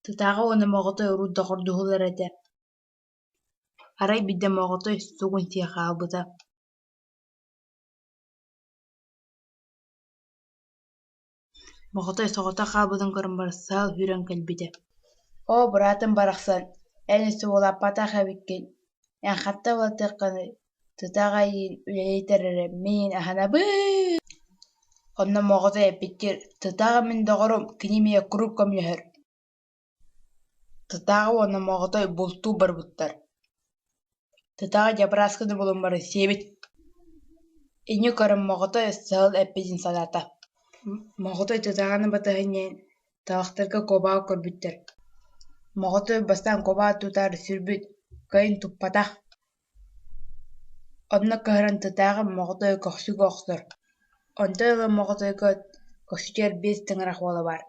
Тытааҕа уонна моҕотой урут доҕордуһулар этэ. Арай бидде моҕотой сугун тиэ хаалбыта. Моҕотой соҕота хаалбытын көрөн бары саал хүрэн кэлбитэ. О, быраатым барахсан, эни суолаппатах эбиккин. Эн хатта уолаттыахханы тытааҕа иин үлэлэйтерэрэ мин аһанабыт. Онно моҕотой эппиттир, тытааҕа мин доҕорум, кини миэ куруп көмүөһөр. Тытааҕа уонна моҕотой бултуу барбыттар. Тытааҕа дьабырааскыны булун бары сиэбит. Иññи көрөн моҕотой сыл эппитин санаата. Моҕотой тытааҕаны батыһынньайан талахтарга куобаҕа көрбүттэр. Моҕотой бастаан куобаҕа туутаары сүрбүт, кыйын туппатах. Онно кыһыран тытааҕа моҕотой көхсүг охсор. Онтон ылын моҕотойго көхсүтүөр биэс тыҥырах уола баар.